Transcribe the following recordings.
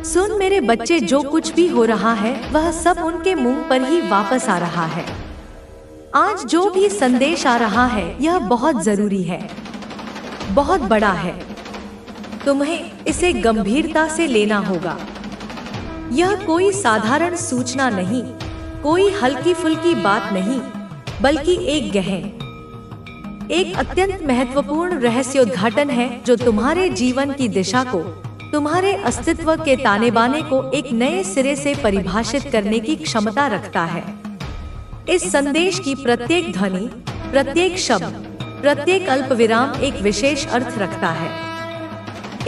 सुन मेरे बच्चे, जो कुछ भी हो रहा है वह सब उनके मुंह पर ही वापस आ रहा है। आज जो भी संदेश आ रहा है यह बहुत जरूरी है, बहुत बड़ा है। तुम्हें इसे गंभीरता से लेना होगा। यह कोई साधारण सूचना नहीं, कोई हल्की फुल्की बात नहीं, बल्कि एक गहन, एक अत्यंत महत्वपूर्ण रहस्योद्घाटन है जो तुम्हारे जीवन की दिशा को, तुम्हारे अस्तित्व के ताने बाने को एक नए सिरे से परिभाषित करने की क्षमता रखता है। इस संदेश की प्रत्येक ध्वनि, प्रत्येक शब्द, प्रत्येक अल्पविराम एक विशेष अर्थ रखता है,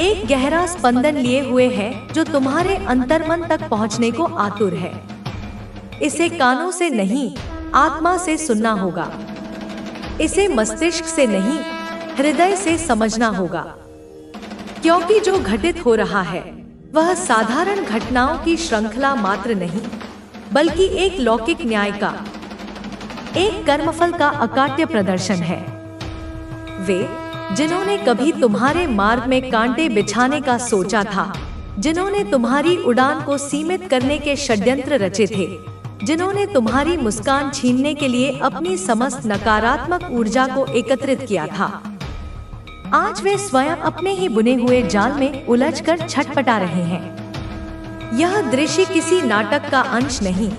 एक गहरा स्पंदन लिए हुए है जो तुम्हारे अंतर्मन तक पहुंचने को आतुर है। इसे कानों से नहीं, आत्मा से सुनना होगा। इसे मस्तिष्क से नहीं, हृदय से समझना होगा, क्योंकि जो घटित हो रहा है वह साधारण घटनाओं की श्रृंखला मात्र नहीं, बल्कि एक लौकिक न्याय का, एक कर्मफल का अकाट्य प्रदर्शन है। वे जिन्होंने कभी तुम्हारे मार्ग में कांटे बिछाने का सोचा था, जिन्होंने तुम्हारी उड़ान को सीमित करने के षड्यंत्र रचे थे, जिन्होंने तुम्हारी मुस्कान छीनने के लिए अपनी समस्त नकारात्मक ऊर्जा को एकत्रित किया था, आज वे स्वयं अपने ही बुने हुए जाल में उलझकर छटपटा रहे हैं। यह दृश्य किसी नाटक का अंश नहीं,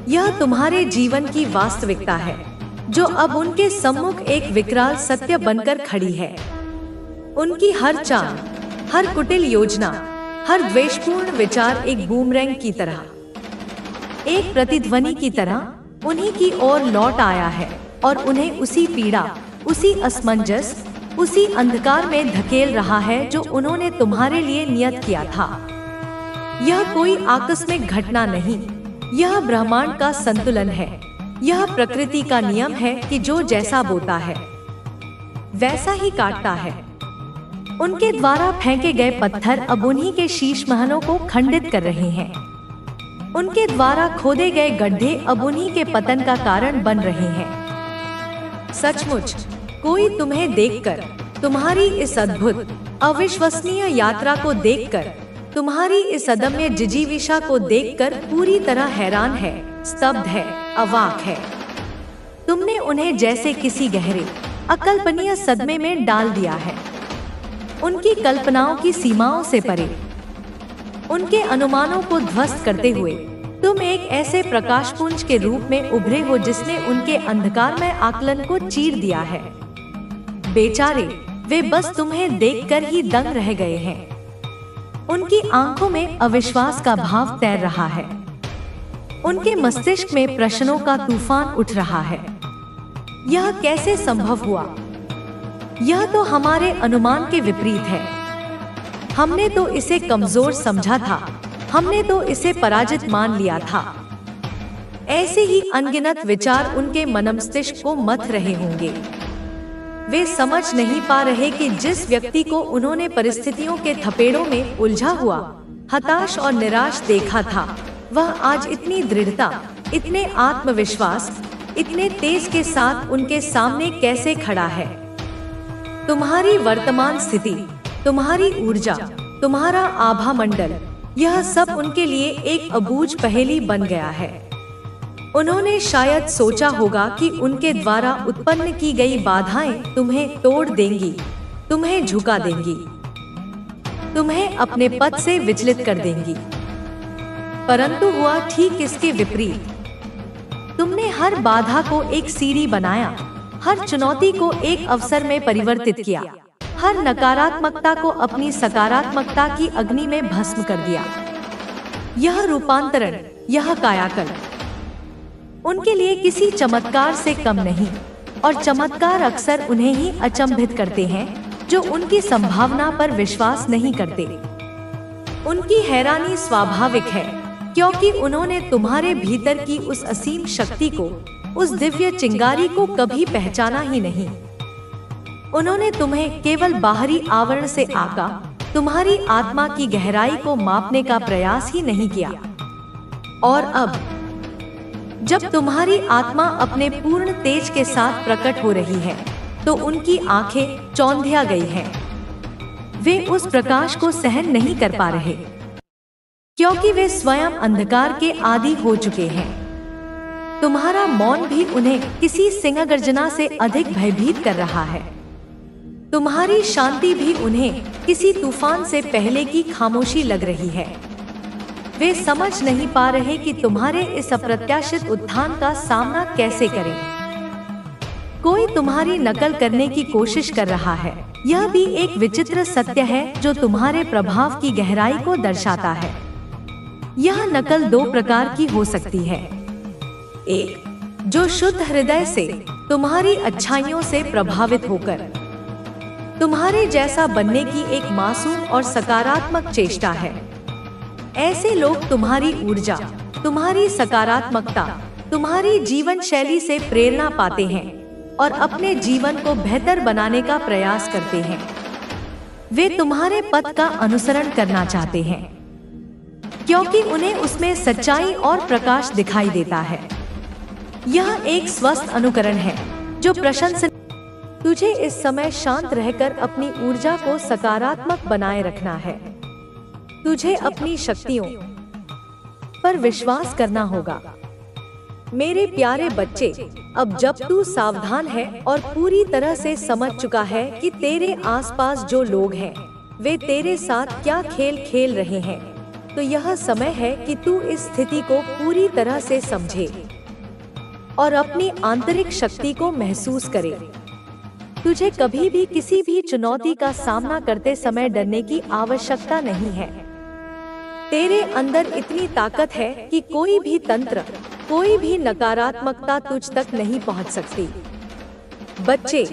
यह तुम्हारे जीवन की वास्तविकता है जो अब उनके सम्मुख एक विकराल सत्य बनकर खड़ी है। उनकी हर चाल, हर कुटिल योजना, हर द्वेषपूर्ण विचार एक बूमरैंग की तरह, एक प्रतिध्वनि की तरह उन्हीं की ओर लौट आया है और उन्हें उसी पीड़ा, उसी असमंजस, उसी अंधकार में धकेल रहा है जो उन्होंने तुम्हारे लिए नियत किया था। यह कोई आकस्मिक घटना नहीं, यह ब्रह्मांड का संतुलन है। यह प्रकृति का नियम है कि जो जैसा बोता है वैसा ही काटता है। उनके द्वारा फेंके गए पत्थर अब उन्हीं के शीश महलों को खंडित कर रहे हैं। उनके द्वारा खोदे गए गड्ढे अब उन्हीं के पतन का कारण बन रहे हैं। सचमुच कोई तुम्हें देखकर, तुम्हारी इस अद्भुत, अविश्वसनीय यात्रा को देखकर, तुम्हारी इस अदम्य जिजीविषा को देखकर पूरी तरह हैरान है, स्तब्ध है, अवाक है। तुमने उन्हें जैसे किसी गहरे, अकल्पनीय सदमे में डाल दिया है। उनकी कल्पनाओं की सीमाओं से परे, उनके अनुमानों को ध्वस्त करते हुए तुम एक ऐसे प्रकाशपुंज के रूप में उभरे हो जिसने उनके अंधकारमय आकलन को चीर दिया है। बेचारे, वे बस तुम्हें देखकर ही दंग रह गए हैं। उनकी आंखों में अविश्वास का भाव तैर रहा है, उनके मस्तिष्क में प्रश्नों का तूफान उठ रहा है। यह कैसे संभव हुआ? यह तो हमारे अनुमान के विपरीत है। हमने तो इसे कमजोर समझा था, हमने तो इसे पराजित मान लिया था। ऐसे ही अनगिनत विचार उनके मनमस्तिष्क को मथ रहे होंगे। वे समझ नहीं पा रहे कि जिस व्यक्ति को उन्होंने परिस्थितियों के थपेड़ों में उलझा हुआ, हताश और निराश देखा था, वह आज इतनी दृढ़ता, इतने आत्मविश्वास, इतने तेज के साथ उनके सामने कैसे खड़ा है। तुम्हारी वर्तमान स्थिति, तुम्हारी ऊर्जा, तुम्हारा आभा मंडल, यह सब उनके लिए एक अबूझ पहेली बन गया है। उन्होंने शायद सोचा होगा कि उनके द्वारा उत्पन्न की गई बाधाएं तुम्हें तोड़ देंगी, तुम्हें झुका देंगी, तुम्हें अपने पद से विचलित कर देंगी। परंतु हुआ ठीक इसके विपरीत। तुमने हर बाधा को एक सीढ़ी बनाया, हर चुनौती को एक अवसर में परिवर्तित किया, हर नकारात्मकता को अपनी सकारात्मकता की अग्नि में भस्म कर दिया। यह रूपांतरण, यह कायाकल्प उनके लिए किसी चमत्कार से कम नहीं, और चमत्कार अक्सर उन्हें ही अचंभित करते हैं जो उनकी संभावना पर विश्वास नहीं करते। उनकी हैरानी स्वाभाविक है, क्योंकि उन्होंने तुम्हारे भीतर की उस असीम शक्ति को, उस दिव्य चिंगारी को कभी पहचाना ही नहीं। उन्होंने तुम्हें केवल बाहरी आवरण से आका, तुम्हारी आत्मा की गहराई को मापने का प्रयास ही नहीं किया। और अब जब तुम्हारी आत्मा अपने पूर्ण तेज के साथ प्रकट हो रही है, तो उनकी आंखें चौंधिया गई हैं। वे उस प्रकाश को सहन नहीं कर पा रहे। क्योंकि वे स्वयं अंधकार के आदी हो चुके हैं। तुम्हारा मौन भी उन्हें किसी सिंह गर्जना से अधिक भयभीत कर रहा है। तुम्हारी शांति भी उन्हें किसी तूफान से पहले की खामोशी लग रही है। वे समझ नहीं पा रहे कि तुम्हारे इस अप्रत्याशित उत्थान का सामना कैसे करें। कोई तुम्हारी नकल करने की कोशिश कर रहा है। यह भी एक विचित्र सत्य है जो तुम्हारे प्रभाव की गहराई को दर्शाता है। यह नकल दो प्रकार की हो सकती है। एक, जो शुद्ध हृदय से तुम्हारी अच्छाइयों से प्रभावित होकर तुम्हारे जैसा बनने की एक मासूम और सकारात्मक चेष्टा है। ऐसे लोग तुम्हारी ऊर्जा, तुम्हारी सकारात्मकता, तुम्हारी जीवन शैली से प्रेरणा पाते हैं और अपने जीवन को बेहतर बनाने का प्रयास करते हैं। वे तुम्हारे पथ का अनुसरण करना चाहते हैं क्योंकि उन्हें उसमें सच्चाई और प्रकाश दिखाई देता है। यह एक स्वस्थ अनुकरण है जो प्रशंसनीय। तुझे इस समय शांत रहकर अपनी ऊर्जा को सकारात्मक बनाए रखना है। तुझे अपनी शक्तियों पर विश्वास करना होगा। मेरे प्यारे बच्चे, अब जब तू सावधान है और पूरी तरह से समझ चुका है कि तेरे आसपास जो लोग हैं वे तेरे साथ क्या खेल खेल रहे हैं, तो यह समय है कि तू इस स्थिति को पूरी तरह से समझे और अपनी आंतरिक शक्ति को महसूस करे। तुझे कभी भी किसी भी चुनौती का सामना करते समय डरने की आवश्यकता नहीं है। तेरे अंदर इतनी ताकत है कि कोई भी तंत्र, कोई भी नकारात्मकता तुझ तक नहीं पहुंच सकती। बच्चे,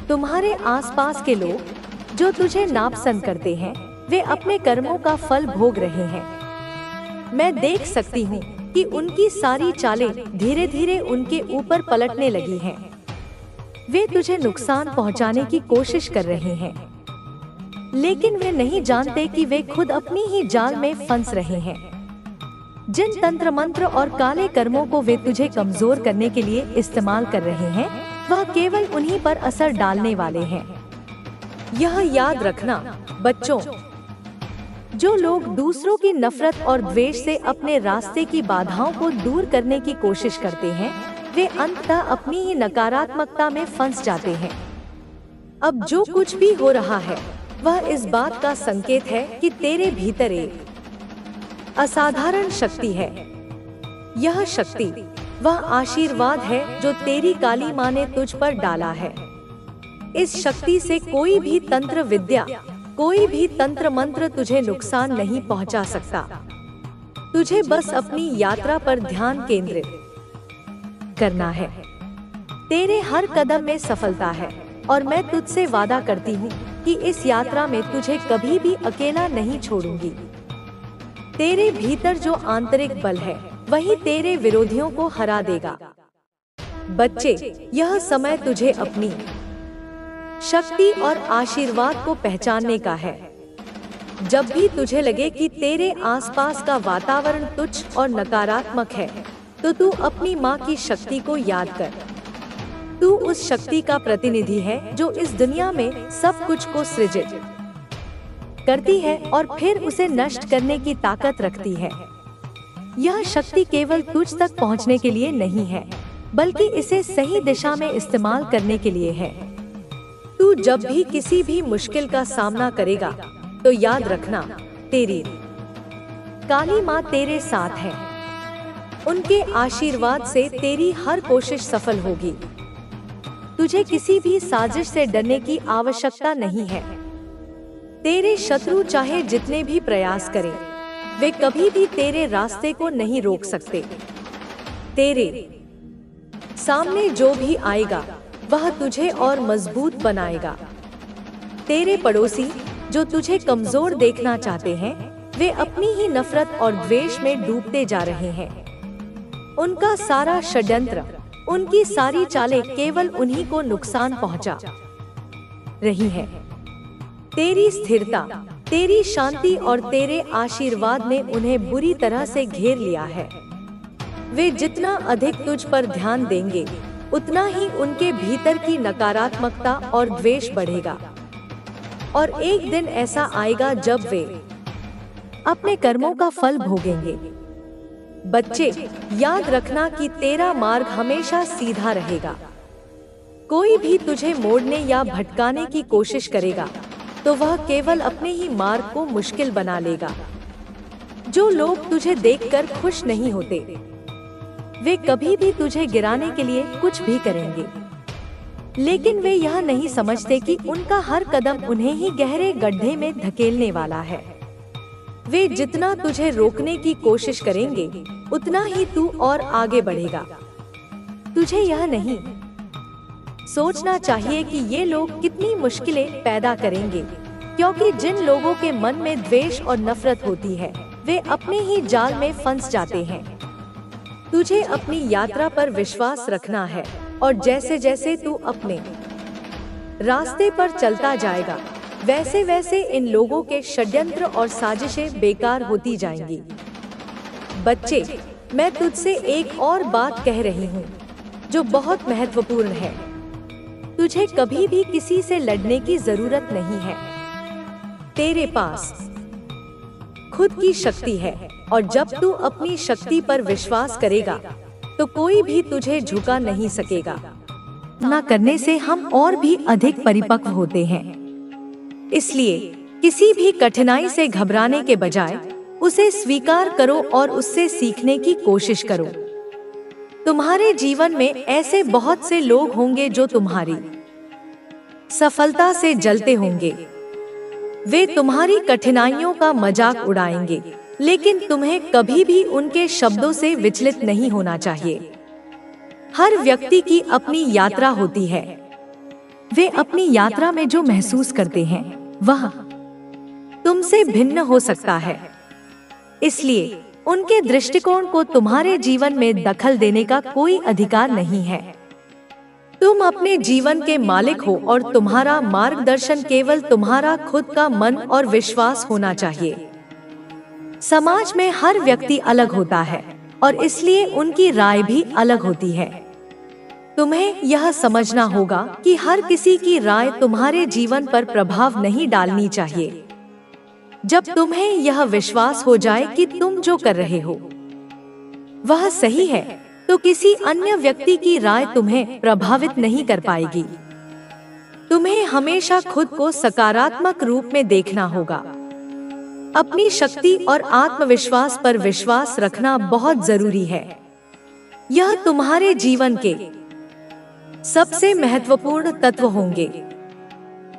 तुम्हारे आसपास के लोग जो तुझे नापसंद करते हैं, वे अपने कर्मों का फल भोग रहे हैं। मैं देख सकती हूँ कि उनकी सारी चालें धीरे धीरे उनके ऊपर पलटने लगी हैं। वे तुझे नुकसान पहुंचाने की कोशिश कर रहे हैं, लेकिन वे नहीं जानते कि वे खुद अपनी ही जाल में फंस रहे हैं। जिन तंत्र मंत्र और काले कर्मों को वे तुझे कमजोर करने के लिए इस्तेमाल कर रहे हैं, वह केवल उन्हीं पर असर डालने वाले हैं। यह याद रखना बच्चों, जो लोग दूसरों की नफरत और द्वेष से अपने रास्ते की बाधाओं को दूर करने की कोशिश करते हैं, वे अंततः अपनी ही नकारात्मकता में फंस जाते हैं। अब जो कुछ भी हो रहा है वह इस बात का संकेत है कि तेरे भीतर एक असाधारण शक्ति है। यह शक्ति वह आशीर्वाद है जो तेरी काली माँ ने तुझ पर डाला है। इस शक्ति से कोई भी तंत्र विद्या, कोई भी तंत्र मंत्र तुझे नुकसान नहीं पहुंचा सकता। तुझे बस अपनी यात्रा पर ध्यान केंद्रित करना है। तेरे हर कदम में सफलता है और मैं तुझसे वादा करती हूँ कि इस यात्रा में तुझे कभी भी अकेला नहीं छोड़ूंगी। तेरे भीतर जो आंतरिक बल है वही तेरे विरोधियों को हरा देगा। बच्चे, यह समय तुझे अपनी शक्ति और आशीर्वाद को पहचानने का है। जब भी तुझे लगे कि तेरे आसपास का वातावरण तुच्छ और नकारात्मक है, तो तू अपनी माँ की शक्ति को याद कर। तू उस शक्ति का प्रतिनिधि है जो इस दुनिया में सब कुछ को सृजित करती है और फिर उसे नष्ट करने की ताकत रखती है। यह शक्ति केवल तुझ तक पहुंचने के लिए नहीं है, बल्कि इसे सही दिशा में इस्तेमाल करने के लिए है। तू जब भी किसी भी मुश्किल का सामना करेगा, तो याद रखना, तेरी काली माँ तेरे साथ है। उनके आशीर्वाद से तेरी हर कोशिश सफल होगी। तुझे किसी भी साजिश से डरने की आवश्यकता नहीं है। तेरे शत्रु चाहे जितने भी प्रयास करें, वे कभी भी तेरे रास्ते को नहीं रोक सकते। तेरे सामने जो भी आएगा वह तुझे और मजबूत बनाएगा। तेरे पड़ोसी जो तुझे कमजोर देखना चाहते हैं, वे अपनी ही नफरत और द्वेष में डूबते जा रहे हैं। उनका सारा षड्यंत्र, उनकी सारी चालें केवल उन्हीं को नुकसान पहुंचा रही है। तेरी स्थिरता, तेरी शांति और तेरे आशीर्वाद ने उन्हें बुरी तरह से घेर लिया है। वे जितना अधिक तुझ पर ध्यान देंगे, उतना ही उनके भीतर की नकारात्मकता और द्वेष बढ़ेगा। और एक दिन ऐसा आएगा जब वे अपने कर्मों का फल भोगेंगे। बच्चे, याद रखना कि तेरा मार्ग हमेशा सीधा रहेगा। कोई भी तुझे मोड़ने या भटकाने की कोशिश करेगा तो वह केवल अपने ही मार्ग को मुश्किल बना लेगा। जो लोग तुझे देखकर खुश नहीं होते, वे कभी भी तुझे गिराने के लिए कुछ भी करेंगे, लेकिन वे यह नहीं समझते कि उनका हर कदम उन्हें ही गहरे गड्ढे में धकेलने वाला है। वे जितना तुझे रोकने की कोशिश करेंगे, उतना ही तू और आगे बढ़ेगा। तुझे यह नहीं सोचना चाहिए कि ये लोग कितनी मुश्किलें पैदा करेंगे, क्योंकि जिन लोगों के मन में द्वेष और नफरत होती है, वे अपने ही जाल में फंस जाते हैं। तुझे अपनी यात्रा पर विश्वास रखना है, और जैसे जैसे तू अपने रास्ते पर चलता जाएगा, वैसे वैसे इन लोगों के षड्यंत्र और साजिशें बेकार होती जाएंगी। बच्चे, मैं तुझसे एक और बात कह रही हूँ जो बहुत महत्वपूर्ण है। तुझे कभी भी किसी से लड़ने की जरूरत नहीं है। तेरे पास खुद की शक्ति है, और जब तू अपनी शक्ति पर विश्वास करेगा तो कोई भी तुझे झुका नहीं सकेगा। ना करने से हम और भी अधिक परिपक्व होते हैं। इसलिए किसी भी कठिनाई से घबराने के बजाय उसे स्वीकार करो और उससे सीखने की कोशिश करो। तुम्हारे जीवन में ऐसे बहुत से लोग होंगे जो तुम्हारी सफलता से जलते होंगे। वे तुम्हारी कठिनाइयों का मजाक उड़ाएंगे, लेकिन तुम्हें कभी भी उनके शब्दों से विचलित नहीं होना चाहिए। हर व्यक्ति की अपनी यात्रा होती है। वे अपनी यात्रा में जो महसूस करते हैं, वह तुमसे भिन्न हो सकता है। इसलिए उनके दृष्टिकोण को तुम्हारे जीवन में दखल देने का कोई अधिकार नहीं है। तुम अपने जीवन के मालिक हो, और तुम्हारा मार्गदर्शन केवल तुम्हारा खुद का मन और विश्वास होना चाहिए। समाज में हर व्यक्ति अलग होता है, और इसलिए उनकी राय भी अलग होती है। तुम्हें यह समझना होगा कि हर किसी की राय तुम्हारे जीवन पर प्रभाव नहीं डालनी चाहिए। जब तुम्हें यह विश्वास हो जाए कि तुम जो कर रहे हो वह सही है, तो किसी अन्य व्यक्ति की राय तुम्हें प्रभावित नहीं कर पाएगी। तुम्हें हमेशा खुद को सकारात्मक रूप में देखना होगा। अपनी शक्ति और आत्मविश्वास पर विश्वास रखना बहुत जरूरी है। यह तुम्हारे जीवन के सबसे महत्वपूर्ण तत्व होंगे।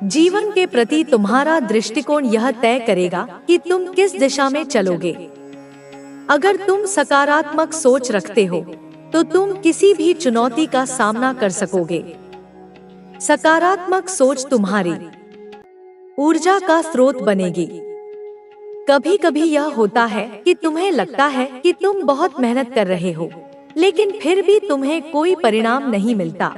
जीवन के प्रति तुम्हारा दृष्टिकोण यह तय करेगा कि तुम किस दिशा में चलोगे। अगर तुम सकारात्मक सोच रखते हो तो तुम किसी भी चुनौती का सामना कर सकोगे। सकारात्मक सोच तुम्हारी ऊर्जा का स्रोत बनेगी। कभी कभी यह होता है कि तुम्हें लगता है कि तुम बहुत मेहनत कर रहे हो, लेकिन फिर भी तुम्हें कोई परिणाम नहीं मिलता।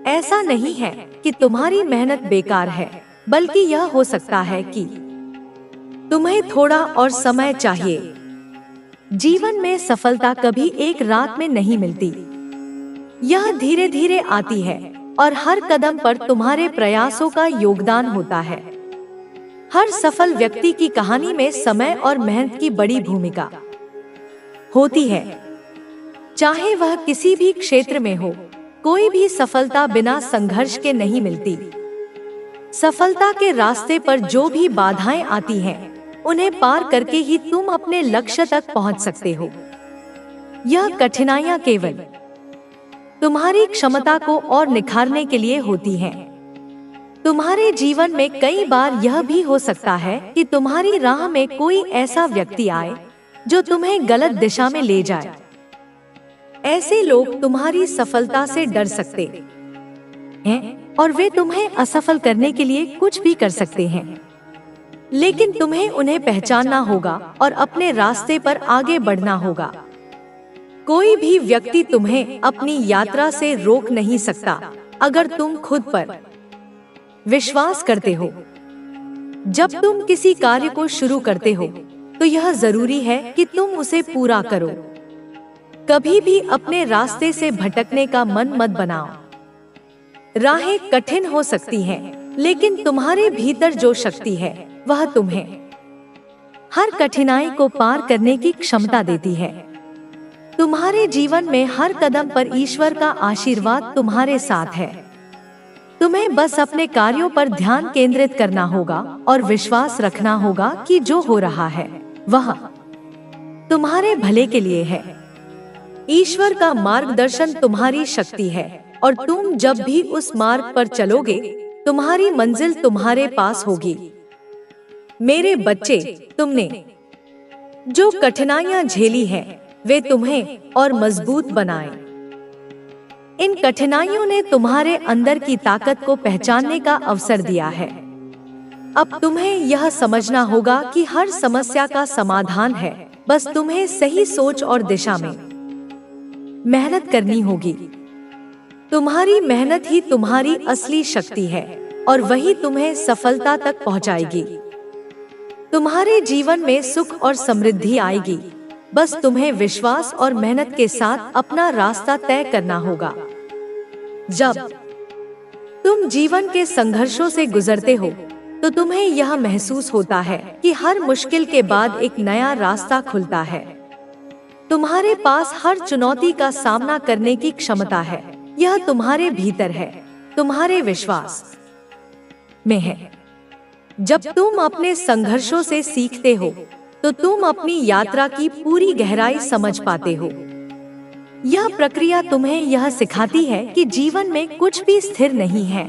ऐसा नहीं है कि तुम्हारी मेहनत बेकार है, बल्कि यह हो सकता है कि तुम्हें थोड़ा और समय चाहिए। जीवन में सफलता कभी एक रात में नहीं मिलती। यह धीरे धीरे आती है, और हर कदम पर तुम्हारे प्रयासों का योगदान होता है। हर सफल व्यक्ति की कहानी में समय और मेहनत की बड़ी भूमिका होती है। चाहे वह किसी भी क्षेत्र में हो, कोई भी सफलता बिना संघर्ष के नहीं मिलती। सफलता के रास्ते पर जो भी बाधाएं आती हैं, उन्हें पार करके ही तुम अपने लक्ष्य तक पहुंच सकते हो। यह कठिनाइयां केवल तुम्हारी क्षमता को और निखारने के लिए होती हैं। तुम्हारे जीवन में कई बार यह भी हो सकता है कि तुम्हारी राह में कोई ऐसा व्यक्ति आए जो तुम्हें गलत दिशा में ले जाए। ऐसे लोग तुम्हारी सफलता से डर सकते हैं, और वे तुम्हें असफल करने के लिए कुछ भी कर सकते हैं। लेकिन तुम्हें उन्हें पहचानना होगा और अपने रास्ते पर आगे बढ़ना होगा। कोई भी व्यक्ति तुम्हें अपनी यात्रा से रोक नहीं सकता अगर तुम खुद पर विश्वास करते हो। जब तुम किसी कार्य को शुरू करते हो तो यह जरूरी है कि तुम उसे पूरा करो। कभी भी अपने रास्ते से भटकने का मन मत बनाओ। राहें कठिन हो सकती हैं, लेकिन तुम्हारे भीतर जो शक्ति है वह तुम्हें हर कठिनाई को पार करने की क्षमता देती है। तुम्हारे जीवन में हर कदम पर ईश्वर का आशीर्वाद तुम्हारे साथ है। तुम्हें बस अपने कार्यों पर ध्यान केंद्रित करना होगा और विश्वास रखना होगा कि जो हो रहा है वह तुम्हारे भले के लिए है। ईश्वर का मार्गदर्शन तुम्हारी शक्ति है और तुम जब भी उस मार्ग पर चलोगे, तुम्हारी मंजिल तुम्हारे पास होगी। मेरे बच्चे, तुमने जो कठिनाइयां झेली हैं, वे तुम्हें और मजबूत बनाएं। इन कठिनाइयों ने तुम्हारे अंदर की ताकत को पहचानने का अवसर दिया है। अब तुम्हें यह समझना होगा कि हर समस्या का समाधान है, बस तुम्हें सही सोच और दिशा में मेहनत करनी होगी। तुम्हारी मेहनत ही तुम्हारी असली शक्ति है और वही तुम्हें सफलता तक पहुंचाएगी। तुम्हारे जीवन में सुख और समृद्धि आएगी, बस तुम्हें विश्वास और मेहनत के साथ अपना रास्ता तय करना होगा। जब तुम जीवन के संघर्षों से गुजरते हो, तो तुम्हें यह महसूस होता है कि हर मुश्किल के बाद एक नया रास्ता खुलता है। तुम्हारे पास हर चुनौती का सामना करने की क्षमता है। यह तुम्हारे भीतर है, तुम्हारे विश्वास में है। जब तुम अपने संघर्षों से सीखते हो, तो तुम अपनी यात्रा की पूरी गहराई समझ पाते हो। यह प्रक्रिया तुम्हें यह सिखाती है कि जीवन में कुछ भी स्थिर नहीं है,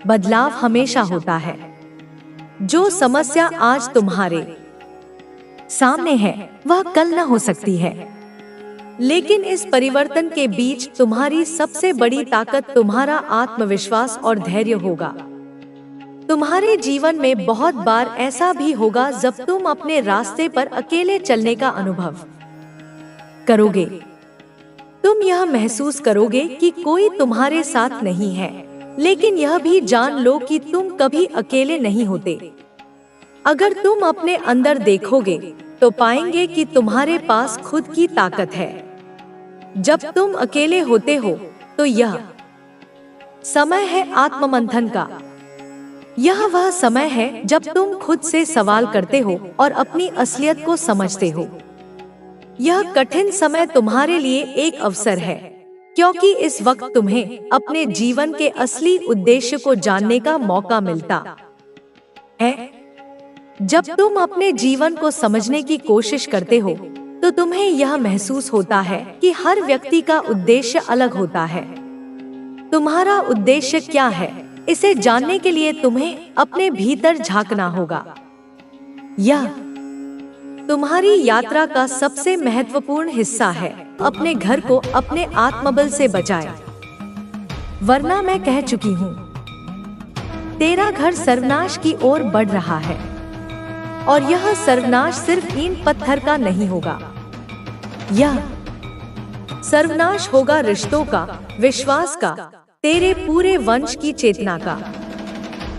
बदलाव हमेशा होता है। जो समस्या आज तुम्हारे सामने है, वह कल न हो सकती है। लेकिन इस परिवर्तन के बीच तुम्हारी सबसे बड़ी ताकत तुम्हारा आत्मविश्वास और धैर्य होगा। तुम्हारे जीवन में बहुत बार ऐसा भी होगा जब तुम अपने रास्ते पर अकेले चलने का अनुभव करोगे। तुम यह महसूस करोगे कि कोई तुम्हारे साथ नहीं है, लेकिन यह भी जान लो कि तुम कभी अकेले नहीं होते। अगर तुम अपने अंदर देखोगे, तो पाएंगे कि तुम्हारे पास खुद की ताकत है। जब तुम अकेले होते हो, तो यह समय है आत्ममंथन का। यह वह समय है जब तुम खुद से सवाल करते हो और अपनी असलियत को समझते हो। यह कठिन समय तुम्हारे लिए एक अवसर है, क्योंकि इस वक्त तुम्हें अपने जीवन के असली उद्देश्य को जानने का मौका मिलता है। जब तुम अपने जीवन को समझने की कोशिश करते हो, तो तुम्हें यह महसूस होता है कि हर व्यक्ति का उद्देश्य अलग होता है। तुम्हारा उद्देश्य क्या है, इसे जानने के लिए तुम्हें अपने भीतर झांकना होगा। यह तुम्हारी यात्रा का सबसे महत्वपूर्ण हिस्सा है। अपने घर को अपने आत्मबल से बचाएं, वरना मैं कह चुकी हूँ, तेरा घर सर्वनाश की ओर बढ़ रहा है। और यह सर्वनाश सिर्फ ईंट पत्थर का नहीं होगा, यह सर्वनाश होगा रिश्तों का, विश्वास का, तेरे पूरे वंश की चेतना का।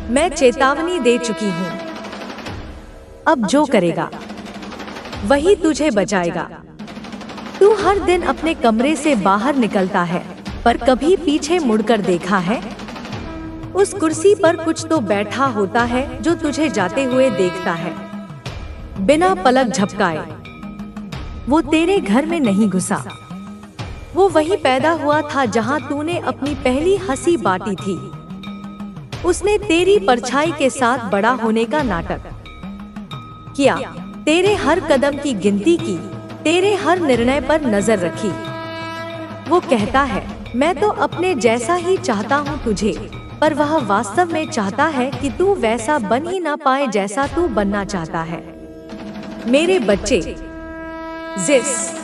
मैं चेतावनी दे चुकी हूँ। अब जो करेगा वही तुझे बचाएगा। तू हर दिन अपने कमरे से बाहर निकलता है, पर कभी पीछे मुड़कर देखा है? उस कुर्सी पर कुछ तो बैठा होता है जो तुझे जाते हुए देखता है, बिना पलक झपकाए। वो तेरे घर में नहीं घुसा, वो वहीं पैदा हुआ था जहां तूने अपनी पहली हंसी बांटी थी। उसने तेरी परछाई के साथ बड़ा होने का नाटक किया, तेरे हर कदम की गिनती की, तेरे हर निर्णय पर नजर रखी। वो कहता है, मैं तो अपने जैसा ही चाहता हूँ तुझे, पर वह वास्तव में चाहता है कि तू वैसा बन ही ना पाए जैसा तू बनना चाहता है। मेरे बच्चे, जिस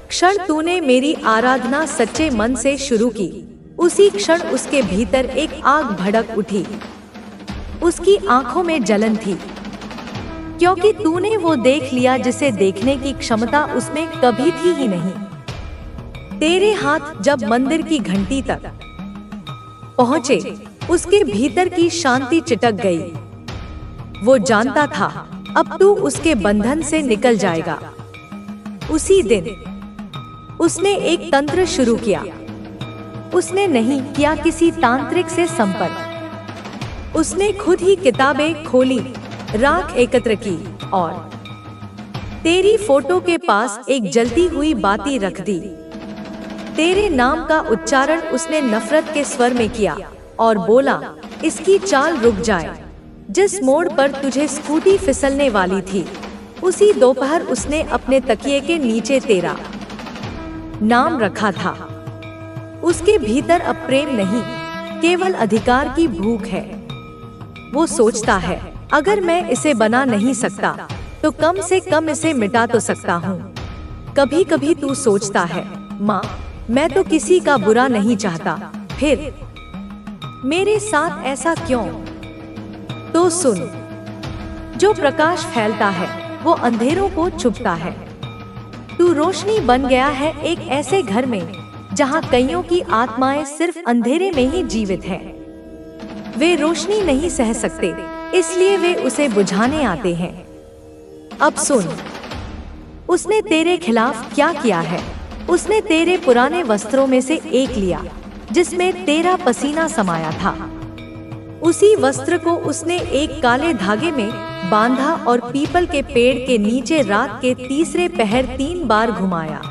क्षण तूने मेरी आराधना सच्चे मन से शुरू की, उसी क्षण उसके भीतर एक आग भड़क उठी। उसकी आंखों में जलन थी, क्योंकि तूने वो देख लिया जिसे देखने की क्षमता उसमें कभी थी ही नहीं। तेरे हाथ जब मंदिर की घंटी तक पहुंचे, उसके भीतर की शांति चिटक गई। वो जानता था अब तू उसके बंधन से निकल जाएगा। उसी दिन उसने एक तंत्र शुरू किया। उसने नहीं किया किसी तांत्रिक से संपर्क। उसने खुद ही किताबें खोली, राख एकत्र की और तेरी फोटो के पास एक जलती हुई बाती रख दी। तेरे नाम का उच्चारण उसने नफरत के स्वर में किया और बोला, इसकी चाल रुक जाए। जिस मोड़ पर तुझे स्कूटी फिसलने वाली थी, उसी दोपहर उसने अपने तकिए के नीचे तेरा नाम रखा था। उसके भीतर अब प्रेम नहीं, केवल अधिकार की भूख है। वो सोचता है, अगर मैं इसे बना नहीं सकता तो कम से कम इसे मिटा तो सकता हूँ। कभी कभी तू सोचता है, माँ, मैं तो किसी का बुरा नहीं चाहता, फिर मेरे साथ ऐसा क्यों? तो सुन, जो प्रकाश फैलता है वो अंधेरों को छुपता है। तू रोशनी बन गया है एक ऐसे घर में जहाँ कईयों की आत्माएं सिर्फ अंधेरे में ही जीवित है। वे रोशनी नहीं सह सकते, इसलिए वे उसे बुझाने आते हैं। अब सुन, उसने तेरे खिलाफ क्या किया है। उसने तेरे पुराने वस्त्रों में से एक लिया जिसमें तेरा पसीना समाया था। उसी वस्त्र को उसने एक काले धागे में बांधा और पीपल के पेड़ के नीचे रात के तीसरे पहर 3 बार घुमाया।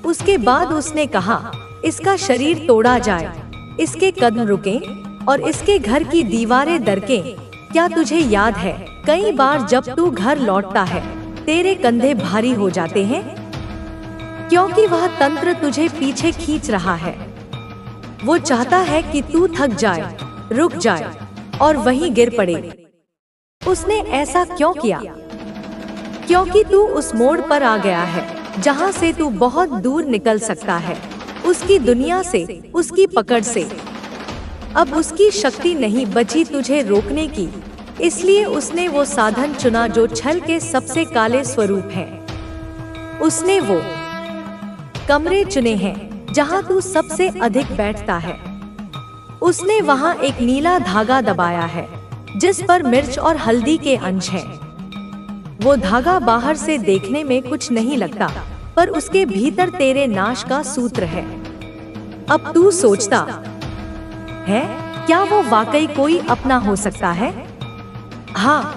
उसके बाद उसने कहा, इसका शरीर तोड़ा जाए, इसके कदम रुकें और इसके घर की दीवारें दरकें। क्या तुझे याद है, कई बार जब तू घर लौटता है तेरे कंधे भारी हो जाते हैं, क्योंकि वह तंत्र तुझे पीछे खींच रहा है। वो चाहता है कि तू थक जाए, रुक जाए और वहीं गिर पड़े। उसने ऐसा क्यों किया? क्योंकि तू उस मोड़ पर आ गया है जहाँ से तू बहुत दूर निकल सकता है, उसकी दुनिया से, उसकी पकड़ से। अब उसकी शक्ति नहीं बची तुझे रोकने की, इसलिए उसने वो साधन चुना जो छल के सबसे काले स्वरूप है। उसने वो कमरे चुने हैं जहाँ तू सबसे अधिक बैठता है। उसने वहाँ एक नीला धागा दबाया है जिस पर मिर्च और हल्दी के अंश हैं। वो धागा बाहर से देखने में कुछ नहीं लगता, पर उसके भीतर तेरे नाश का सूत्र है। अब तू सोचता है, क्या वो वाकई कोई अपना हो सकता है? हाँ,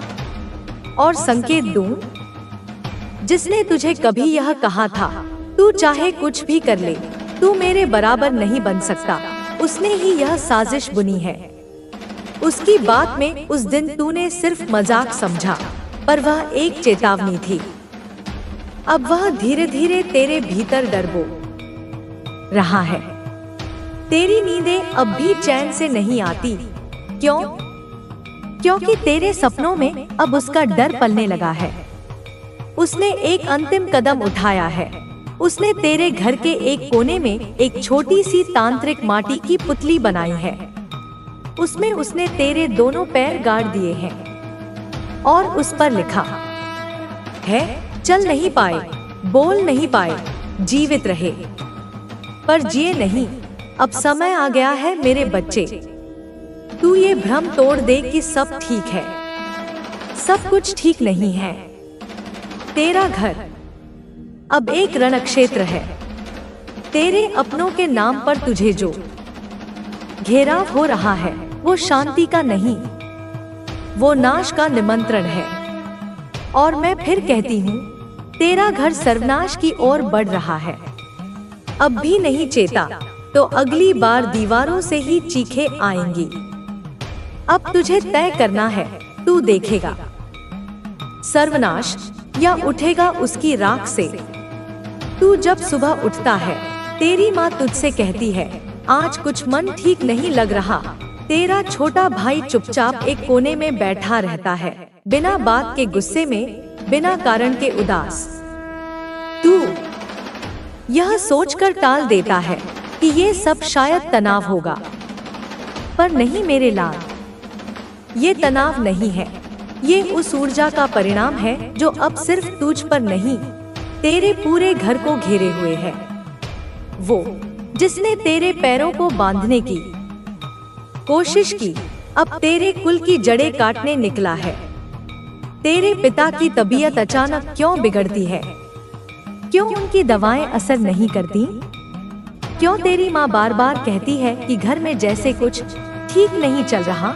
और संकेत दूं, जिसने तुझे कभी यह कहा था, तू चाहे कुछ भी कर ले, तू मेरे बराबर नहीं बन सकता, उसने ही यह साजिश बुनी है। उसकी बात में उस दिन तूने सिर्फ मजाक समझा, पर वह एक चेतावनी थी। अब वह धीरे धीरे तेरे भीतर डरबो रहा है। तेरी नींदें अब भी चैन से नहीं आती। क्यों? क्योंकि तेरे सपनों में अब उसका डर पलने लगा है। उसने एक अंतिम कदम उठाया है। उसने तेरे घर के एक कोने में एक छोटी सी तांत्रिक माटी की पुतली बनाई है। उसमें उसने तेरे दोनों पैर गाड़ दिए हैं और उस पर लिखा है, चल नहीं पाए, बोल नहीं पाए, जीवित रहे, पर जिए नहीं। अब समय आ गया है मेरे बच्चे, तू ये भ्रम तोड़ दे कि सब ठीक है। सब कुछ ठीक नहीं है। तेरा घर अब एक रणक्षेत्र है। तेरे अपनों के नाम पर तुझे जो घेराव हो रहा है वो शांति का नहीं, वो नाश का निमंत्रण है। और मैं फिर कहती हूँ, तेरा घर सर्वनाश की ओर बढ़ रहा है। अब भी नहीं चेता तो अगली बार दीवारों से ही चीखें आएंगी। अब तुझे तय करना है, तू देखेगा सर्वनाश या उठेगा उसकी राख से। तू जब सुबह उठता है, तेरी माँ तुझसे कहती है, आज कुछ मन ठीक नहीं लग रहा। तेरा छोटा भाई चुपचाप एक कोने में बैठा रहता है, बिना बात के गुस्से में, बिना कारण के उदास। तू यह सोचकर टाल देता है कि ये सब शायद तनाव होगा, पर नहीं मेरे लाल, ये तनाव नहीं है। ये उस ऊर्जा का परिणाम है जो अब सिर्फ तुझ पर नहीं, तेरे पूरे घर को घेरे हुए है। वो जिसने तेरे पैरों को बांधने की कोशिश की, अब तेरे कुल की जड़ें काटने निकला है। तेरे पिता की तबीयत अचानक क्यों बिगड़ती है? क्यों उनकी दवाएं असर नहीं करती? क्यों तेरी माँ बार बार कहती है कि घर में जैसे कुछ ठीक नहीं चल रहा?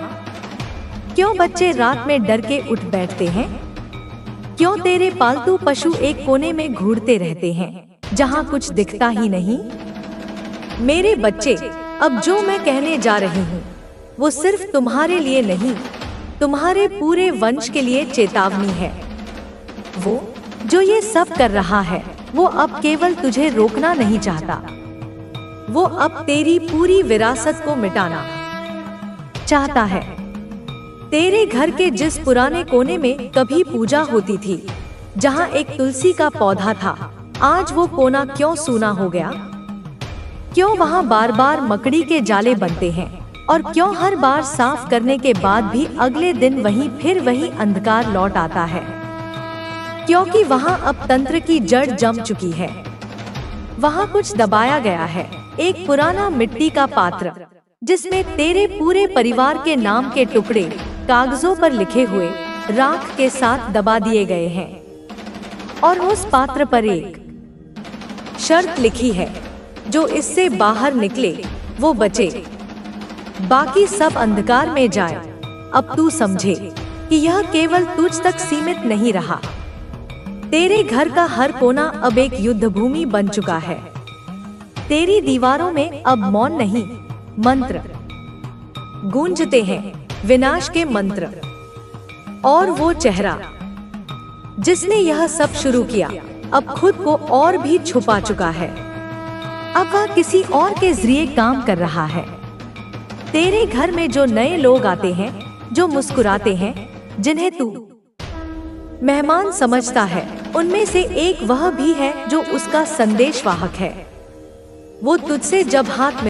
क्यों बच्चे रात में डर के उठ बैठते हैं? क्यों तेरे पालतू पशु एक कोने में घूरते रहते हैं जहाँ कुछ दिखता ही नहीं? मेरे बच्चे, अब जो मैं कहने जा रही हूँ वो सिर्फ तुम्हारे लिए नहीं, तुम्हारे पूरे वंश के लिए चेतावनी है। वो जो ये सब कर रहा है वो अब केवल तुझे रोकना नहीं चाहता, वो अब तेरी पूरी विरासत को मिटाना चाहता है। तेरे घर के जिस पुराने कोने में कभी पूजा होती थी, जहाँ एक तुलसी का पौधा था, आज वो कोना क्यों सूना हो गया? क्यों वहाँ बार बार मकड़ी के जाले बनते हैं और क्यों हर बार साफ करने के बाद भी अगले दिन वही अंधकार लौट आता है? क्योंकि वहाँ अब तंत्र की जड़ जम चुकी है। वहाँ कुछ दबाया गया है, एक पुराना मिट्टी का पात्र जिसमें तेरे पूरे परिवार के नाम के टुकड़े कागजों पर लिखे हुए राख के साथ दबा दिए गए हैं। और उस पात्र पर एक शर्त लिखी है, जो इससे बाहर निकले वो बचे, बाकी सब अंधकार में जाए। अब तू समझे कि यह केवल तुझ तक सीमित नहीं रहा। तेरे घर का हर कोना अब एक युद्ध भूमि बन चुका है। तेरी दीवारों में अब मौन नहीं, मंत्र गूंजते हैं, विनाश के मंत्र। और वो चेहरा जिसने यह सब शुरू किया, अब खुद को और भी छुपा चुका है। अब वह किसी और के जरिए काम कर रहा है। तेरे घर में जो नए लोग आते हैं, जो मुस्कुराते हैं, जिन्हें तू मेहमान समझता है, उनमें से एक वह भी है जो उसका संदेशवाहक है। वो तुझसे जब हाथ